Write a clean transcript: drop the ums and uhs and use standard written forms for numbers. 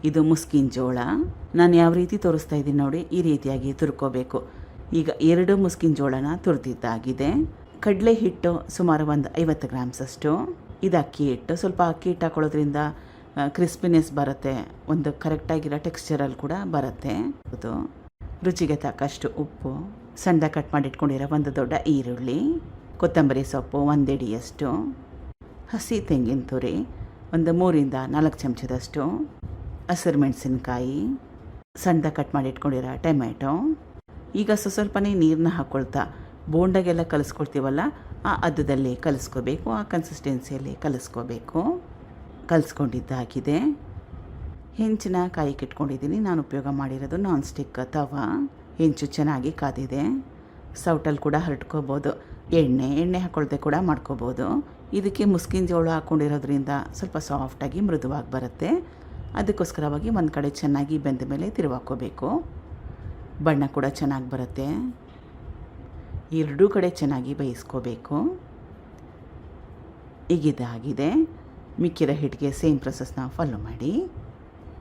ಇದು ಮುಸ್ಕಿನ ಜೋಳ. ನಾನು ಯಾವ ರೀತಿ ತೋರಿಸ್ತಾ ಇದ್ದೀನಿ ನೋಡಿ, ಈ ರೀತಿಯಾಗಿ ತುರ್ಕೋಬೇಕು. ಈಗ 2 ಮುಸ್ಕಿನ ಜೋಳನ ತುರಿದಿದ್ದಾಗಿದೆ. ಕಡಲೆ ಹಿಟ್ಟು ಸುಮಾರು ಒಂದು 50 ಗ್ರಾಮ್ಸಷ್ಟು. ಇದು ಅಕ್ಕಿ ಹಿಟ್ಟು. ಸ್ವಲ್ಪ ಅಕ್ಕಿ ಹಿಟ್ಟು ಹಾಕೊಳ್ಳೋದ್ರಿಂದ ಕ್ರಿಸ್ಪಿನೆಸ್ ಬರುತ್ತೆ, ಒಂದು ಕರೆಕ್ಟಾಗಿರೋ ಟೆಕ್ಸ್ಚರಲ್ಲಿ ಕೂಡ ಬರುತ್ತೆ. ಇದು ರುಚಿಗೆ ತಕ್ಕಷ್ಟು ಉಪ್ಪು, ಸಣ್ಣದಾಗಿ ಕಟ್ ಮಾಡಿ ಇಟ್ಕೊಂಡಿರೋ ಒಂದು ದೊಡ್ಡ ಈರುಳ್ಳಿ, ಕೊತ್ತಂಬರಿ ಸೊಪ್ಪು 1 ಹಿಡಿಯಷ್ಟು, ಹಸಿ ತೆಂಗಿನ ತುರಿ ಒಂದು 3ರಿಂದ 4 ಚಮಚದಷ್ಟು, ಹಸಿರು ಮೆಣಸಿನ್ಕಾಯಿ, ಸಣ್ಣದಾಗಿ ಕಟ್ ಮಾಡಿ ಇಟ್ಕೊಂಡಿರೋ ಟೊಮೆಟೊ. ಈಗ ಸ್ವಲ್ಪನೇ ನೀರನ್ನ ಹಾಕ್ಕೊಳ್ತಾ ಬೋಂಡಾಗೆಲ್ಲ ಕಲಿಸ್ಕೊಳ್ತೀವಲ್ಲ, ಆ ಹದದಲ್ಲಿ ಕಲಿಸ್ಕೋಬೇಕು, ಆ ಕನ್ಸಿಸ್ಟೆನ್ಸಿಯಲ್ಲಿ ಕಲಿಸ್ಕೋಬೇಕು. ಕಲಿಸ್ಕೊಂಡಿದ್ದಾಗಿದೆ. ಹೆಂಚನ್ನ ಕಾಯಿಗೆ ಇಟ್ಕೊಂಡಿದ್ದೀನಿ. ನಾನು ಉಪಯೋಗ ಮಾಡಿರೋದು ನಾನ್ ಸ್ಟಿಕ್ ತವಾ. ಹೆಂಚು ಚೆನ್ನಾಗಿ ಕಾದಿದೆ. ಸೌಟಲ್ಲಿ ಕೂಡ ಹರಡ್ಕೋಬೋದು. ಎಣ್ಣೆ ಹಾಕ್ಕೊಳ್ದೆ ಕೂಡ ಮಾಡ್ಕೋಬೋದು. ಇದಕ್ಕೆ ಮುಸ್ಕಿನ ಜೋಳ ಹಾಕ್ಕೊಂಡಿರೋದ್ರಿಂದ ಸ್ವಲ್ಪ ಸಾಫ್ಟಾಗಿ ಮೃದುವಾಗಿ ಬರುತ್ತೆ. ಅದಕ್ಕೋಸ್ಕರವಾಗಿ ಒಂದು ಕಡೆ ಚೆನ್ನಾಗಿ ಬೆಂದ ಮೇಲೆ ತಿರುವಾಕೋಬೇಕು. ಬಣ್ಣ ಕೂಡ ಚೆನ್ನಾಗಿ ಬರುತ್ತೆ. 2 ಕಡೆ ಚೆನ್ನಾಗಿ ಬೇಯಿಸ್ಕೋಬೇಕು. ಈಗಿದಾಗಿದೆ. ಮಿಕ್ಕಿರೋ ಹಿಟ್ಟಿಗೆ ಸೇಮ್ ಪ್ರೊಸೆಸ್ನ ಫಾಲೋ ಮಾಡಿ.